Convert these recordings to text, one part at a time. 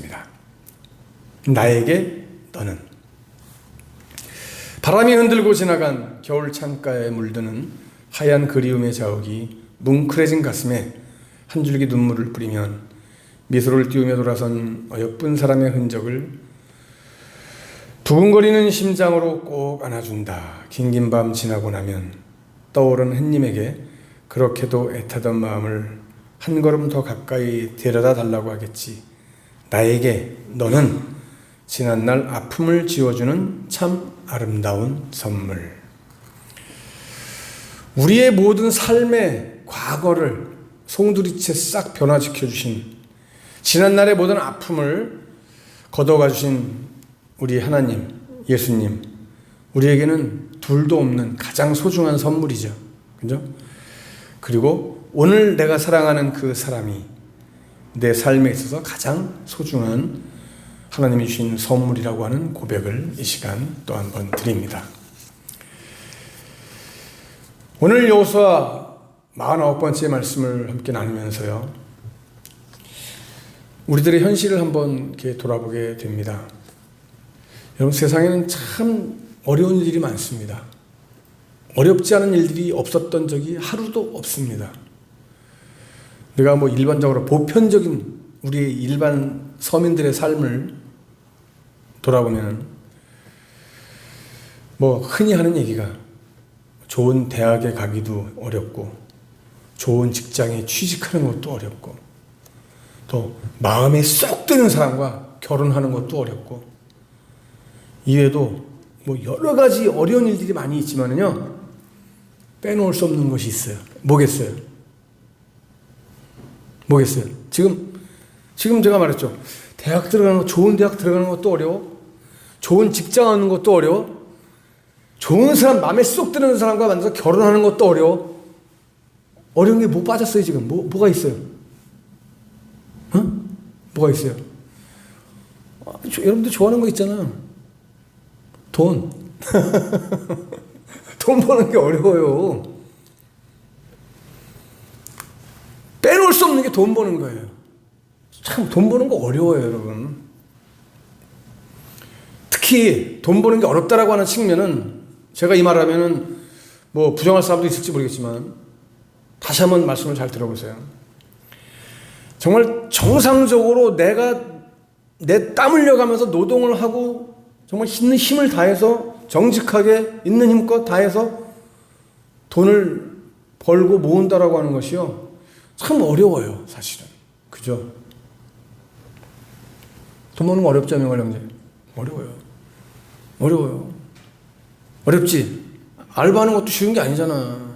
있습니다. 나에게 너는. 바람이 흔들고 지나간 겨울 창가에 물드는 하얀 그리움의 자욱이 뭉클해진 가슴에 한 줄기 눈물을 뿌리면 미소를 띄우며 돌아선 어여쁜 사람의 흔적을 두근거리는 심장으로 꼭 안아준다. 긴긴 밤 지나고 나면 떠오른 햇님에게 그렇게도 애타던 마음을 한 걸음 더 가까이 데려다 달라고 하겠지. 나에게 너는 지난날 아픔을 지워주는 참 아름다운 선물. 우리의 모든 삶의 과거를 송두리째 싹 변화시켜 주신, 지난날의 모든 아픔을 걷어가 주신 우리 하나님, 예수님, 우리에게는 둘도 없는 가장 소중한 선물이죠. 그죠? 그리고 오늘 내가 사랑하는 그 사람이 내 삶에 있어서 가장 소중한 하나님이 주신 선물이라고 하는 고백을 이 시간 또 한 번 드립니다. 오늘 여호수아 49번째 말씀을 함께 나누면서요, 우리들의 현실을 한번 이렇게 돌아보게 됩니다. 여러분, 세상에는 참 어려운 일들이 많습니다. 어렵지 않은 일들이 없었던 적이 하루도 없습니다. 내가 뭐 일반적으로 보편적인 우리 일반 서민들의 삶을 돌아보면 뭐 흔히 하는 얘기가 좋은 대학에 가기도 어렵고, 좋은 직장에 취직하는 것도 어렵고, 또 마음에 쏙 드는 사람과 결혼하는 것도 어렵고, 이외에도 뭐 여러 가지 어려운 일들이 많이 있지만은요, 빼놓을 수 없는 것이 있어요. 뭐겠어요? 지금 제가 말했죠. 대학 들어가는 거, 좋은 대학 들어가는 것도 어려워. 좋은 직장 하는 것도 어려워. 좋은 사람, 마음에 쏙 드는 사람과 만나서 결혼하는 것도 어려워. 어려운 게 뭐 빠졌어요, 지금? 뭐가 있어요? 뭐가 있어요? 여러분들 좋아하는 거 있잖아. 돈. 돈 버는 게 어려워요. 빼놓을 수 없는 게 돈 버는 거예요. 참, 돈 버는 거 어려워요, 여러분. 특히 돈 버는 게 어렵다라고 하는 측면은, 제가 이 말하면은 뭐 부정할 사람도 있을지 모르겠지만 다시 한번 말씀을 잘 들어보세요. 정말 정상적으로 내가 내 땀 흘려가면서 노동을 하고 정말 있는 힘을 다해서 정직하게 있는 힘껏 다해서 돈을 벌고 모은다라고 하는 것이요, 참 어려워요, 사실은. 그죠? 돈 버는 거 어렵죠, 명활형제? 어려워요. 어렵지? 알바하는 것도 쉬운 게 아니잖아.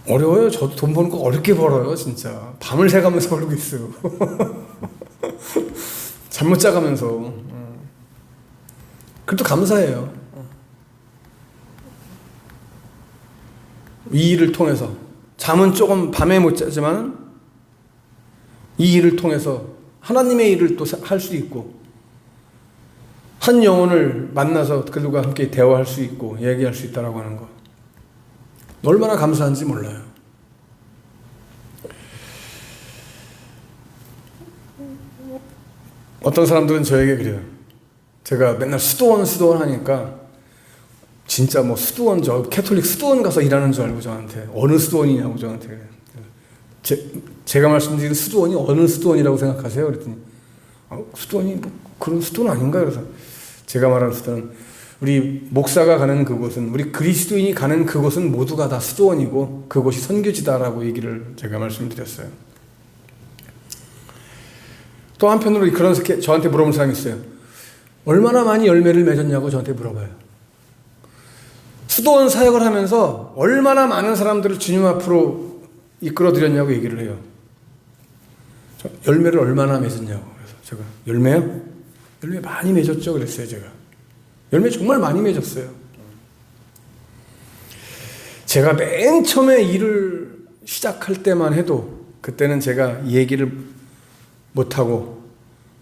어려워요. 저도 돈 버는 거 어렵게 벌어요, 진짜. 밤을 새가면서 벌고 있어요. 잠 못 자가면서. 그래도 감사해요. 이 일을 통해서. 잠은 조금 밤에 못 자지만 이 일을 통해서 하나님의 일을 또 할 수 있고, 한 영혼을 만나서 그들과 함께 대화할 수 있고 얘기할 수 있다라고 하는 거, 얼마나 감사한지 몰라요. 어떤 사람들은 저에게 그래요. 제가 맨날 수도원 하니까 진짜 뭐 수도원, 저 캐톨릭 수도원 가서 일하는 줄 알고 저한테, 어느 수도원이냐고 저한테 그래요. 제가 말씀드린 수도원이 어느 수도원이라고 생각하세요? 그랬더니 수도원이 뭐 그런 수도원 아닌가? 그래서 제가 말하는 수도는 우리 목사가 가는 그곳은, 우리 그리스도인이 가는 그곳은 모두가 다 수도원이고 그곳이 선교지다라고 얘기를 제가 말씀드렸어요. 또 한편으로 그런 저한테 물어보는 사람이 있어요. 얼마나 많이 열매를 맺었냐고 저한테 물어봐요. 수도원 사역을 하면서 얼마나 많은 사람들을 주님 앞으로 이끌어드렸냐고 얘기를 해요. 열매를 얼마나 맺었냐고. 그래서 제가 열매요? 열매 많이 맺었죠, 그랬어요. 제가 열매 정말 많이 맺었어요. 제가 맨 처음에 일을 시작할 때만 해도, 그때는 제가 얘기를 못하고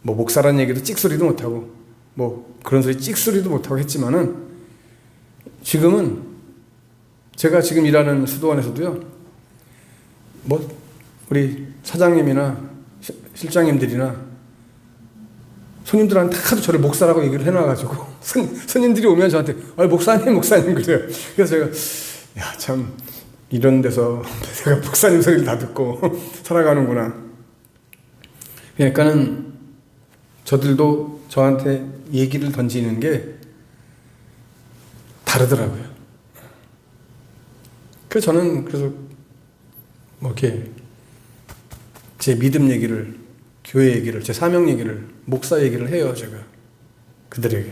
뭐 목사란 얘기도 찍소리도 못하고 뭐 그런 소리 찍소리도 못하고 했지만은, 지금은 제가 지금 일하는 수도원에서도요, 뭐 우리 사장님이나 실장님들이나 손님들한테 하도 저를 목사라고 얘기를 해놔가지고 손님들이 오면 저한테 목사님 그래요. 그래서 제가 야, 참 이런 데서 제가 목사님 소리를 다 듣고 살아가는구나. 그러니까는 저들도 저한테 얘기를 던지는 게 다르더라고요. 그래서 저는 뭐 이렇게 제 믿음 얘기를, 교회 얘기를, 제 사명 얘기를, 목사 얘기를 해요, 제가. 그들에게.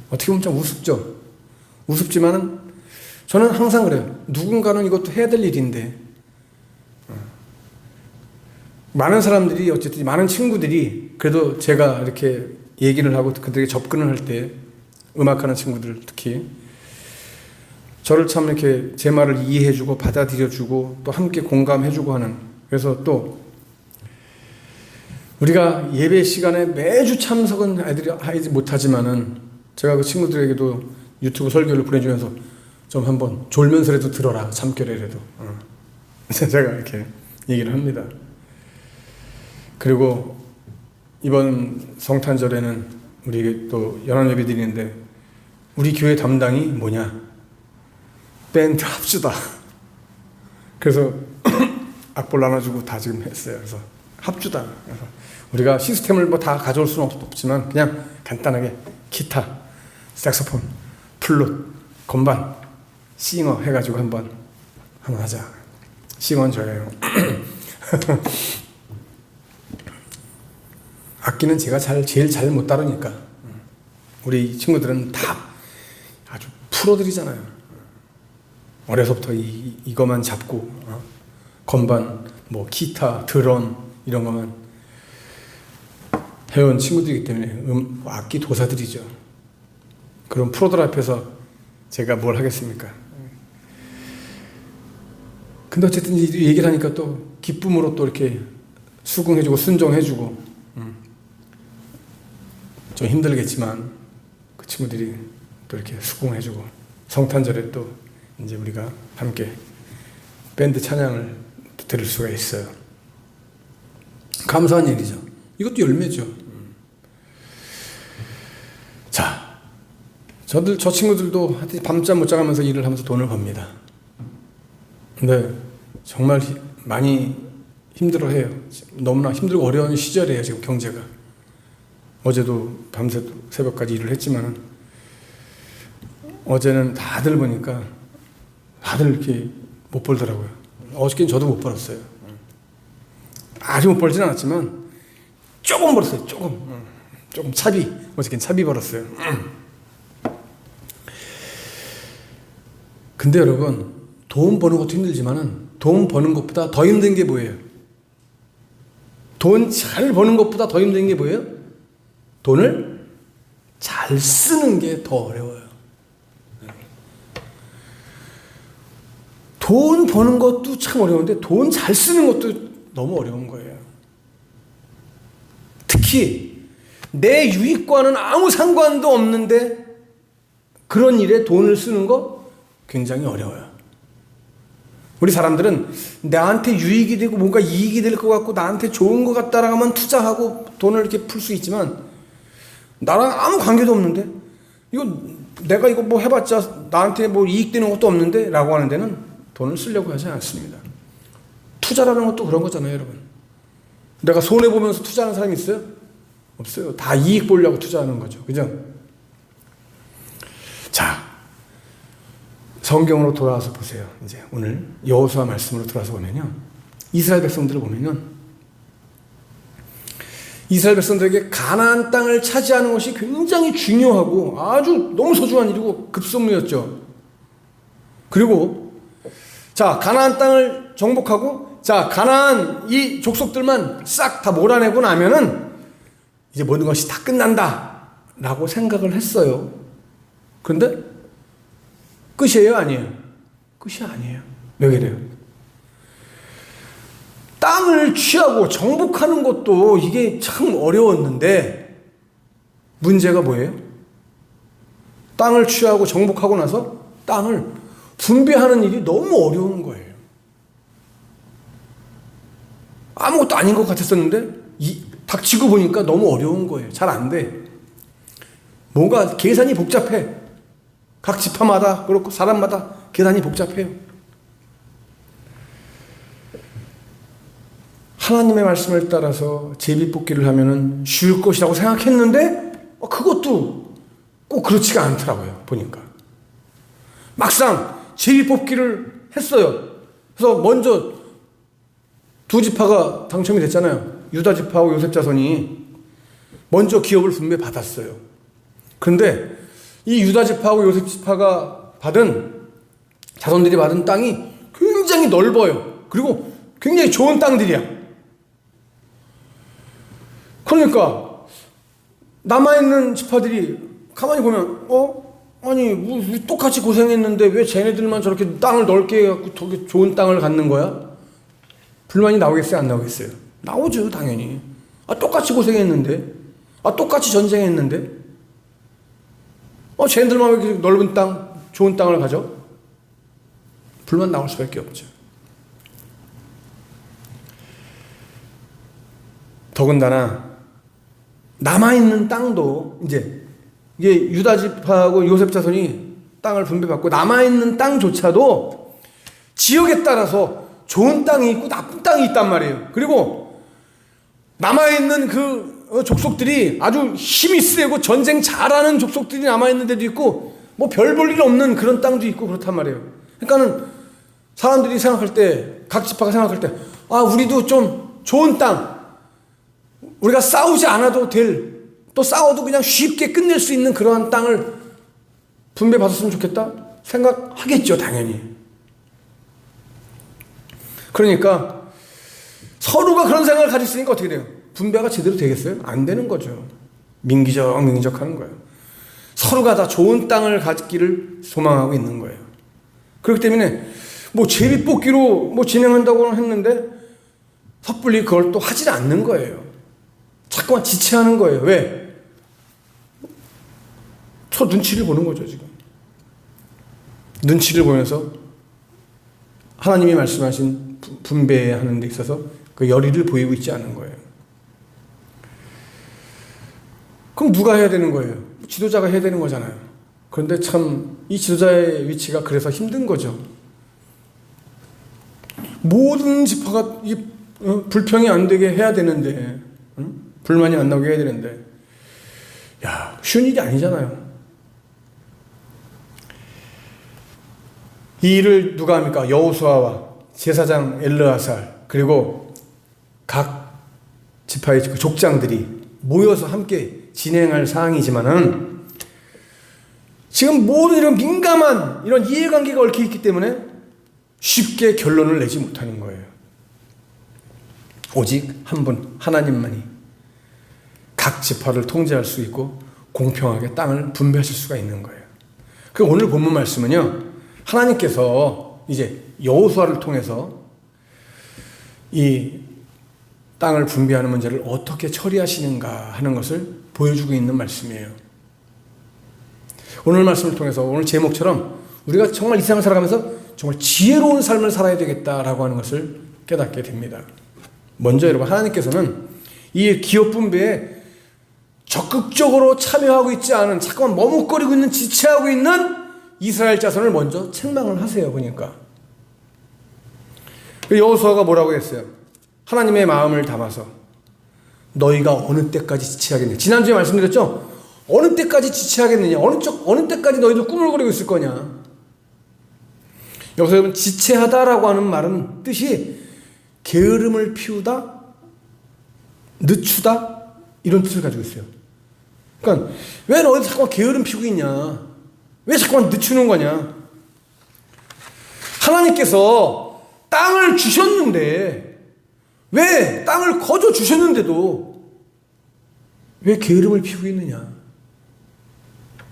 어떻게 보면 좀 우습죠. 우습지만은 저는 항상 그래요. 누군가는 이것도 해야 될 일인데. 많은 사람들이, 어쨌든 많은 친구들이 그래도 제가 이렇게 얘기를 하고 그들에게 접근을 할 때, 음악하는 친구들 특히, 저를 참 이렇게 제 말을 이해해주고 받아들여주고 또 함께 공감해주고 하는. 그래서 또 우리가 예배 시간에 매주 참석은 아이들이 하지 못하지만은 제가 그 친구들에게도 유튜브 설교를 보내주면서 좀 한번 졸면서라도 들어라, 잠결에라도. 제가 이렇게 얘기를 합니다. 그리고 이번 성탄절에는 우리 또 연합예배 드리는데 우리 교회 담당이 뭐냐? 밴드 합주다. 그래서 악보 나눠주고 다 지금 했어요. 그래서 합주다. 그래서 우리가 시스템을 뭐 다 가져올 수는 없지만 그냥 간단하게 기타, 색소폰, 플룻, 건반, 싱어 해가지고 한번 하자. 싱어는 저예요. 악기는 제가 제일 잘 못 다루니까. 우리 친구들은 다 아주 프로들이잖아요. 어려서부터 이거만 잡고 건반, 뭐 기타, 드럼 이런 것만 해온 친구들이기 때문에 악기 도사들이죠. 그런 프로들 앞에서 제가 뭘 하겠습니까? 근데 어쨌든 이 얘기를 하니까 또 기쁨으로 또 이렇게 수긍해주고 순종해주고 좀 힘들겠지만 그 친구들이 또 이렇게 수긍해주고 성탄절에 또 이제 우리가 함께 밴드 찬양을 들을 수가 있어요. 감사한 일이죠. 이것도 열매죠. 자, 저 친구들도 하여튼 밤잠 못 자가면서 일을 하면서 돈을 법니다. 근데 정말 많이 힘들어해요. 너무나 힘들고 어려운 시절이에요, 지금 경제가. 어제도 밤새 새벽까지 일을 했지만 어제는 다들 보니까 다들 이렇게 못 벌더라고요. 어저께는 저도 못 벌었어요. 아주 못 벌진 않았지만 조금 벌었어요. 조금 차비. 어저께는 차비 벌었어요. 근데 여러분, 돈 버는 것도 힘들지만은 돈 버는 것보다 더 힘든 게 뭐예요? 돈 잘 버는 것보다 더 힘든 게 뭐예요? 돈을 잘 쓰는 게 더 어려워요. 돈 버는 것도 참 어려운데 돈 잘 쓰는 것도 너무 어려운 거예요. 특히 내 유익과는 아무 상관도 없는데 그런 일에 돈을 쓰는 거 굉장히 어려워요. 우리 사람들은 나한테 유익이 되고 뭔가 이익이 될 것 같고 나한테 좋은 것 같다라고 하면 투자하고 돈을 이렇게 풀 수 있지만 나랑 아무 관계도 없는데 내가 이거 뭐 해봤자 나한테 뭐 이익되는 것도 없는데 라고 하는 데는 돈을 쓰려고 하지 않습니다. 투자라는 것도 그런 거잖아요, 여러분. 내가 손해보면서 투자하는 사람이 있어요? 없어요. 다 이익 보려고 투자하는 거죠. 그죠? 자, 성경으로 돌아와서 보세요. 이제 오늘 여호수아 말씀으로 돌아서 보면요. 이스라엘 백성들을 보면은 이스라엘 백성들에게 가나안 땅을 차지하는 것이 굉장히 중요하고 아주 너무 소중한 일이고 급선무였죠. 그리고 자, 가나안 땅을 정복하고 자, 가나안 이 족속들만 싹 다 몰아내고 나면은 이제 모든 것이 다 끝난다 라고 생각을 했어요. 그런데 끝이에요, 아니에요? 끝이 아니에요. 왜 그래요? 땅을 취하고 정복하는 것도 이게 참 어려웠는데 문제가 뭐예요? 땅을 취하고 정복하고 나서 땅을 분배하는 일이 너무 어려운 거예요. 아무것도 아닌 것 같았었는데 닥치고 보니까 너무 어려운 거예요. 잘 안 돼. 뭔가 계산이 복잡해. 각 지파마다 그렇고 사람마다 계산이 복잡해요. 하나님의 말씀을 따라서 제비뽑기를 하면은 쉬울 것이라고 생각했는데 그것도 꼭 그렇지가 않더라고요. 보니까 막상 제비뽑기를 했어요. 그래서 먼저 두 지파가 당첨이 됐잖아요. 유다 지파하고 요셉 자손이 먼저 기업을 분배 받았어요. 그런데 이 유다 지파하고 요셉 지파가 자손들이 받은 땅이 굉장히 넓어요. 그리고 굉장히 좋은 땅들이야. 그러니까 남아있는 지파들이 가만히 보면 아니 똑같이 고생했는데 왜 쟤네들만 저렇게 땅을 넓게 해갖고 되게 좋은 땅을 갖는 거야? 불만이 나오겠어요? 안 나오겠어요? 나오죠, 당연히. 똑같이 고생했는데, 똑같이 전쟁했는데, 쟤네들만 왜 이렇게 넓은 땅, 좋은 땅을 가져? 불만 나올 수밖에 없죠. 더군다나 남아있는 땅도 이게 유다 지파하고 요셉 자손이 땅을 분배받고 남아있는 땅조차도 지역에 따라서 좋은 땅이 있고 나쁜 땅이 있단 말이에요. 그리고 남아있는 그 족속들이 아주 힘이 세고 전쟁 잘하는 족속들이 남아있는 데도 있고 뭐 별 볼 일 없는 그런 땅도 있고 그렇단 말이에요. 그러니까는 사람들이 생각할 때, 각 지파가 생각할 때 우리도 좀 좋은 땅, 우리가 싸우지 않아도 또 싸워도 그냥 쉽게 끝낼 수 있는 그러한 땅을 분배받았으면 좋겠다 생각하겠죠, 당연히. 그러니까 서로가 그런 생각을 가지고 있으니까 어떻게 돼요? 분배가 제대로 되겠어요? 안 되는 거죠. 민기적 하는 거예요. 서로가 다 좋은 땅을 갖기를 소망하고 있는 거예요. 그렇기 때문에 제비뽑기로 진행한다고 했는데 섣불리 그걸 또 하질 않는 거예요. 자꾸만 지체하는 거예요. 왜? 저 눈치를 보는 거죠, 지금. 눈치를 보면서 하나님이 말씀하신 분배하는 데 있어서 그 열의를 보이고 있지 않은 거예요. 그럼 누가 해야 되는 거예요? 지도자가 해야 되는 거잖아요. 그런데 참 이 지도자의 위치가 그래서 힘든 거죠. 모든 지파가 불평이 안 되게 해야 되는데, 불만이 안 나오게 해야 되는데, 쉬운 일이 아니잖아요. 이 일을 누가 합니까? 여호수아와 제사장 엘르아살 그리고 각 지파의 족장들이 모여서 함께 진행할 사항이지만은 지금 모든 이런 민감한 이런 이해관계가 얽혀 있기 때문에 쉽게 결론을 내지 못하는 거예요. 오직 한 분, 하나님만이 각 지파를 통제할 수 있고 공평하게 땅을 분배하실 수가 있는 거예요. 그 오늘 본문 말씀은요, 하나님께서 이제 여호수아를 통해서 이 땅을 분배하는 문제를 어떻게 처리하시는가 하는 것을 보여주고 있는 말씀이에요. 오늘 말씀을 통해서 오늘 제목처럼 우리가 정말 이 세상을 살아가면서 정말 지혜로운 삶을 살아야 되겠다라고 하는 것을 깨닫게 됩니다. 먼저 여러분, 하나님께서는 이 기업 분배에 적극적으로 참여하고 있지 않은, 잠깐만 머뭇거리고 있는, 지체하고 있는 이스라엘 자손을 먼저 책망을 하세요. 보니까 여호수아가 뭐라고 했어요? 하나님의 마음을 담아서 너희가 어느 때까지 지체하겠냐. 지난주에 말씀드렸죠? 어느 때까지 지체하겠느냐. 어느 때까지 너희들 꿈을 꾸리고 있을 거냐. 여기서 여러분, 지체하다라고 하는 말은 뜻이 게으름을 피우다, 늦추다, 이런 뜻을 가지고 있어요. 그러니까 왜 너희들 자꾸만 게으름 피우고 있냐. 왜 자꾸만 늦추는 거냐. 하나님께서 땅을 주셨는데, 왜 땅을 거저 주셨는데도 왜 게으름을 피우고 있느냐.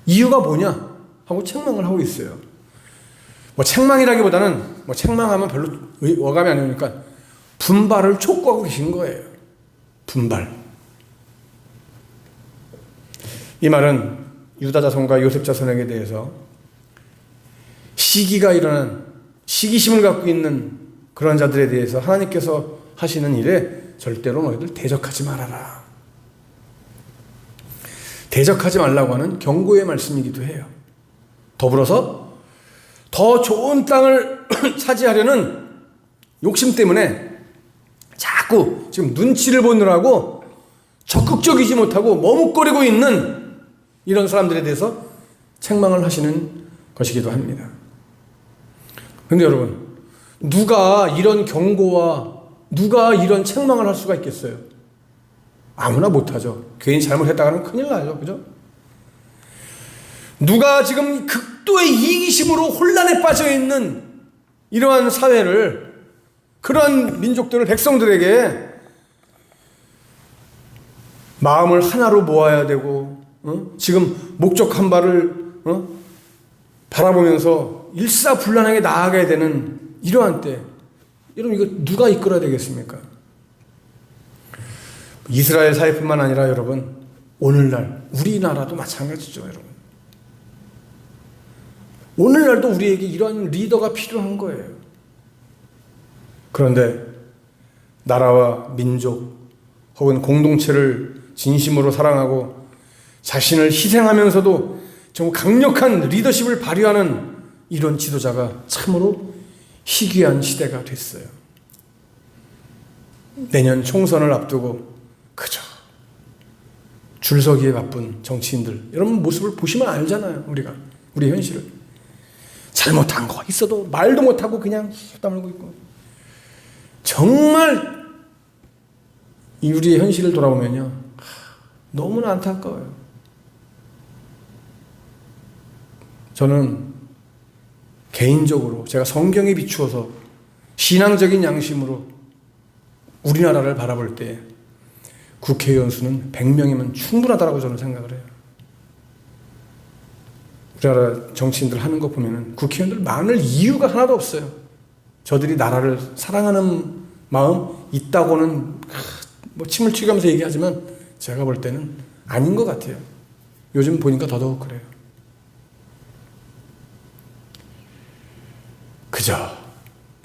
이유가 뭐냐 하고 책망을 하고 있어요. 책망이라기보다는 책망하면 별로 어감이 안 나오니까 분발을 촉구하고 계신 거예요. 분발. 이 말은 유다 자손과 요셉 자손에게 대해서 시기가 일어난, 시기심을 갖고 있는 그런 자들에 대해서 하나님께서 하시는 일에 절대로 너희들 대적하지 말아라. 대적하지 말라고 하는 경고의 말씀이기도 해요. 더불어서 더 좋은 땅을 차지하려는 욕심 때문에 자꾸 지금 눈치를 보느라고 적극적이지 못하고 머뭇거리고 있는 이런 사람들에 대해서 책망을 하시는 것이기도 합니다. 그런데 여러분, 누가 이런 경고와 누가 이런 책망을 할 수가 있겠어요? 아무나 못하죠. 괜히 잘못했다가는 큰일 나죠. 그죠? 누가 지금 극도의 이기심으로 혼란에 빠져 있는 이러한 사회를, 그러한 민족들을, 백성들에게 마음을 하나로 모아야 되고, 지금 목적한 바를 바라보면서 일사불란하게 나아가야 되는 이러한 때, 여러분 이거 누가 이끌어야 되겠습니까? 이스라엘 사회뿐만 아니라 여러분, 오늘날 우리나라도 마찬가지죠. 여러분, 오늘날도 우리에게 이런 리더가 필요한 거예요. 그런데 나라와 민족 혹은 공동체를 진심으로 사랑하고 자신을 희생하면서도 정말 강력한 리더십을 발휘하는 이런 지도자가 참으로 희귀한 시대가 됐어요. 내년 총선을 앞두고 그저 줄서기에 바쁜 정치인들, 여러분 모습을 보시면 알잖아요. 우리 현실을. 잘못한 거 있어도 말도 못하고 그냥 다물고 있고, 정말 이 우리의 현실을 돌아보면요, 너무나 안타까워요. 저는 개인적으로 제가 성경에 비추어서 신앙적인 양심으로 우리나라를 바라볼 때 국회의원 수는 100명이면 충분하다고 저는 생각을 해요. 우리나라 정치인들 하는 거 보면은 국회의원들 많을 이유가 하나도 없어요. 저들이 나라를 사랑하는 마음 있다고는 뭐 침을 튀기면서 얘기하지만 제가 볼 때는 아닌 것 같아요. 요즘 보니까 더더욱 그래요. 그저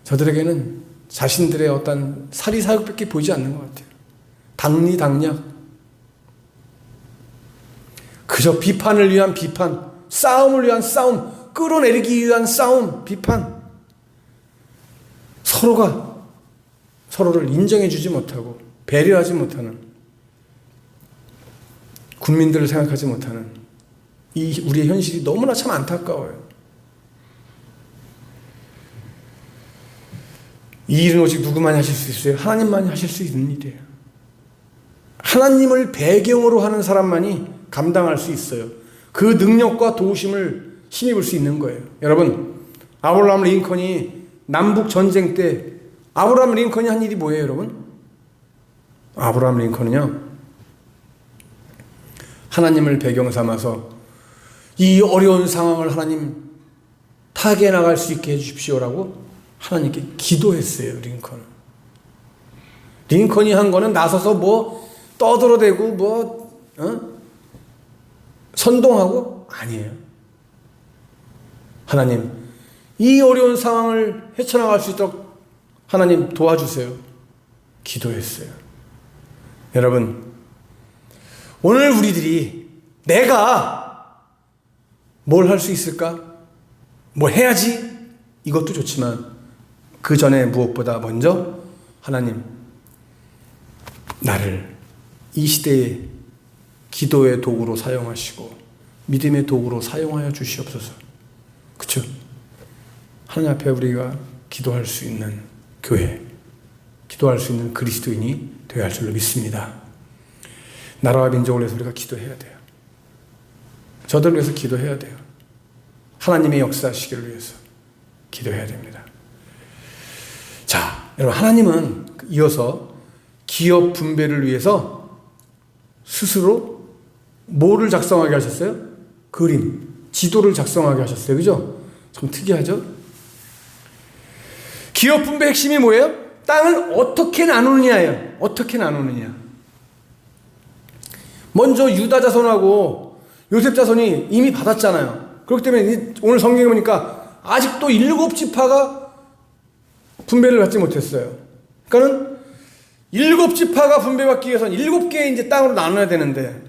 저들에게는 자신들의 어떤 사리사욕밖에 보이지 않는 것 같아요. 당리당략, 그저 비판을 위한 비판, 싸움을 위한 싸움, 끌어내리기 위한 싸움, 비판. 서로가 서로를 인정해주지 못하고 배려하지 못하는, 국민들을 생각하지 못하는 이 우리의 현실이 너무나 참 안타까워요. 이 일은 오직 누구만이 하실 수 있어요? 하나님만이 하실 수 있는 일이에요. 하나님을 배경으로 하는 사람만이 감당할 수 있어요. 그 능력과 도우심을 힘입을 수 있는 거예요. 여러분, 아브라함 링컨이 남북 전쟁 때 아브라함 링컨이 한 일이 뭐예요, 여러분? 아브라함 링컨은요, 하나님을 배경 삼아서 이 어려운 상황을 하나님 타개해 나갈 수 있게 해주십시오라고 하나님께 기도했어요. 링컨이 한 거는 나서서 뭐 떠들어대고 선동하고 아니에요. 하나님, 이 어려운 상황을 헤쳐나갈 수 있도록 하나님 도와주세요. 기도했어요. 여러분, 오늘 우리들이 내가 뭘 할 수 있을까? 뭘 해야지? 이것도 좋지만 그 전에 무엇보다 먼저 하나님, 나를 이 시대에 기도의 도구로 사용하시고 믿음의 도구로 사용하여 주시옵소서. 그렇죠? 하나님 앞에 우리가 기도할 수 있는 교회, 기도할 수 있는 그리스도인이 되어야 할 줄로 믿습니다. 나라와 민족을 위해서 우리가 기도해야 돼요. 저들을 위해서 기도해야 돼요. 하나님의 역사하시기를 위해서 기도해야 됩니다. 자, 여러분, 하나님은 이어서 기업 분배를 위해서 스스로 뭐를 작성하게 하셨어요? 그림, 지도를 작성하게 하셨어요. 그죠? 참 특이하죠? 기업 분배 핵심이 뭐예요? 땅을 어떻게 나누느냐예요. 어떻게 나누느냐. 먼저 유다 자손하고 요셉 자손이 이미 받았잖아요. 그렇기 때문에 오늘 성경에 보니까 아직도 7지파가 분배를 받지 못했어요. 그러니까는 7지파가 분배받기 위해서는 7개의 이제 땅으로 나눠야 되는데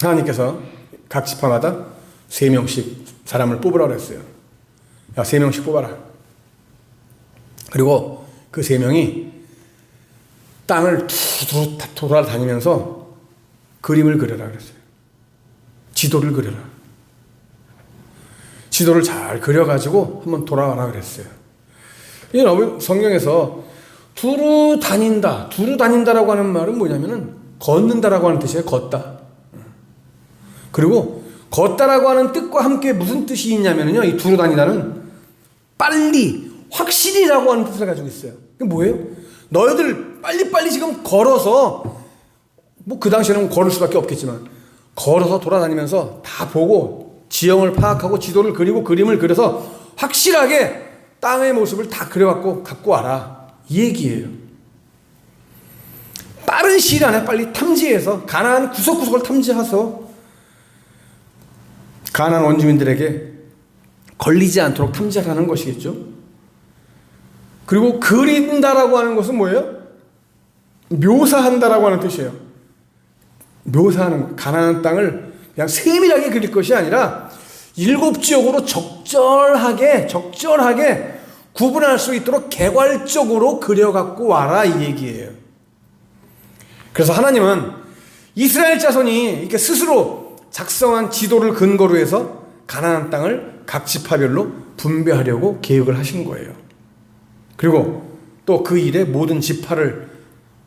하나님께서 각 지파마다 3명씩 사람을 뽑으라고 했어요. 야, 3명씩 뽑아라. 그리고 그 3명이 땅을 두루 돌아다니면서 그림을 그려라 그랬어요. 지도를 그려라. 지도를 잘 그려가지고 한번 돌아와라 그랬어요. 이 성경에서 두루 다닌다라고 하는 말은 뭐냐면은 걷는다라고 하는 뜻이에요. 걷다. 그리고 걷다라고 하는 뜻과 함께 무슨 뜻이 있냐면요, 이 두루 다니다는 빨리, 확실히라고 하는 뜻을 가지고 있어요. 그게 뭐예요? 너희들 빨리빨리 지금 걸어서, 뭐 그 당시에는 걸을 수밖에 없겠지만 걸어서 돌아다니면서 다 보고 지형을 파악하고 지도를 그리고 그림을 그려서 확실하게 땅의 모습을 다 그려갖고 갖고 와라, 이 얘기예요. 빠른 시일 안에 빨리 탐지해서 가나안 구석구석을 탐지해서 가나안 원주민들에게 걸리지 않도록 탐지하라는 것이겠죠. 그리고 그린다라고 하는 것은 뭐예요? 묘사한다라고 하는 뜻이에요. 묘사하는, 가나안 땅을 그냥 세밀하게 그릴 것이 아니라 7지역으로 적절하게 구분할 수 있도록 개괄적으로 그려갖고 와라, 이 얘기예요. 그래서 하나님은 이스라엘 자손이 이렇게 스스로 작성한 지도를 근거로 해서 가나안 땅을 각 지파별로 분배하려고 계획을 하신 거예요. 그리고 또 그 일에 모든 지파를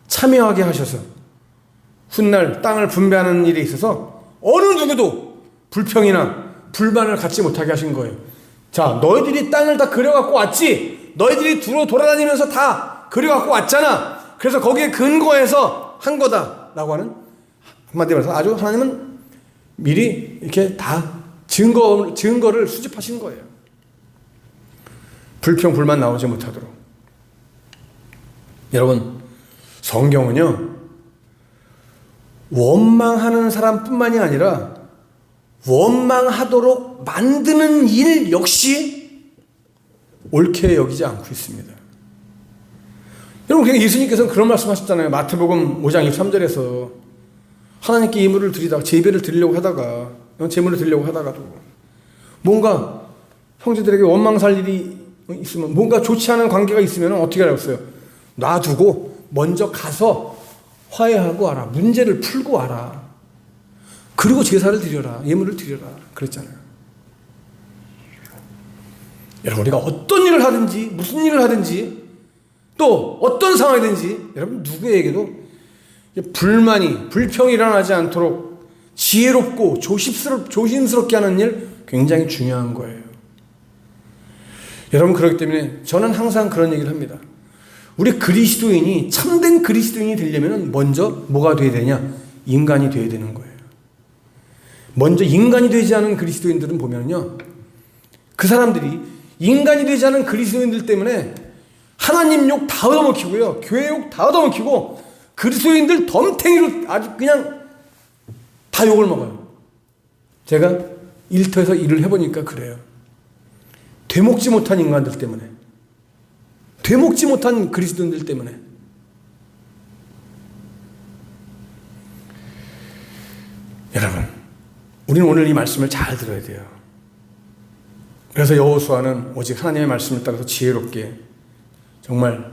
참여하게 하셔서 훗날 땅을 분배하는 일에 있어서 어느 누구도 불평이나 불만을 갖지 못하게 하신 거예요. 자, 너희들이 땅을 다 그려갖고 왔지? 너희들이 두루 돌아다니면서 다 그려갖고 왔잖아. 그래서 거기에 근거해서 한 거다라고 하는, 한마디로 해서 아주 하나님은 미리 이렇게 다 증거를 수집하신 거예요. 불평 불만 나오지 못하도록. 여러분, 성경은요, 원망하는 사람뿐만이 아니라 원망하도록 만드는 일 역시 옳게 여기지 않고 있습니다. 여러분, 예수님께서는 그런 말씀하셨잖아요. 마태복음 5장 23절에서 하나님께 예물을 드리다가, 제배를 드리려고 하다가, 제물을 드리려고 하다가도 뭔가 형제들에게 원망 살 일이 있으면, 뭔가 좋지 않은 관계가 있으면 어떻게 하라고 했어요? 놔두고 먼저 가서 화해하고 와라. 문제를 풀고 와라. 그리고 제사를 드려라. 예물을 드려라. 그랬잖아요. 여러분, 우리가 어떤 일을 하든지, 무슨 일을 하든지, 또 어떤 상황이든지, 여러분 누구에게도 불평이 일어나지 않도록 지혜롭고 조심스럽게 하는 일 굉장히 중요한 거예요. 여러분, 그렇기 때문에 저는 항상 그런 얘기를 합니다. 우리 그리스도인이, 참된 그리스도인이 되려면 먼저 뭐가 돼야 되냐? 인간이 돼야 되는 거예요. 먼저 인간이 되지 않은 그리스도인들은 보면요, 그 사람들이 인간이 되지 않은 그리스도인들 때문에 하나님 욕 다 얻어먹히고요, 교회 욕 다 얻어먹히고, 그리스도인들 덤탱이로 아주 그냥 다 욕을 먹어요. 제가 일터에서 일을 해보니까 그래요. 되먹지 못한 인간들 때문에, 되먹지 못한 그리스도인들 때문에. 여러분, 우리는 오늘 이 말씀을 잘 들어야 돼요. 그래서 여호수아는 오직 하나님의 말씀을 따라서 지혜롭게 정말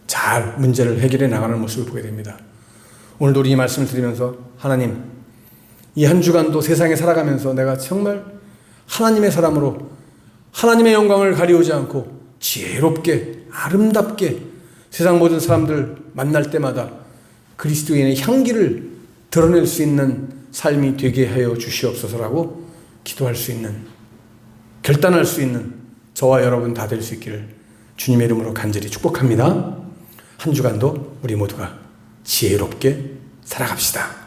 잘 문제를 해결해 나가는 모습을 보게 됩니다. 오늘도 우리 이 말씀을 들으면서 하나님, 이 한 주간도 세상에 살아가면서 내가 정말 하나님의 사람으로 하나님의 영광을 가리우지 않고 지혜롭게, 아름답게 세상 모든 사람들 만날 때마다 그리스도인의 향기를 드러낼 수 있는 삶이 되게 하여 주시옵소서라고 기도할 수 있는, 결단할 수 있는 저와 여러분 다 될 수 있기를 주님의 이름으로 간절히 축복합니다. 한 주간도 우리 모두가 지혜롭게 살아갑시다.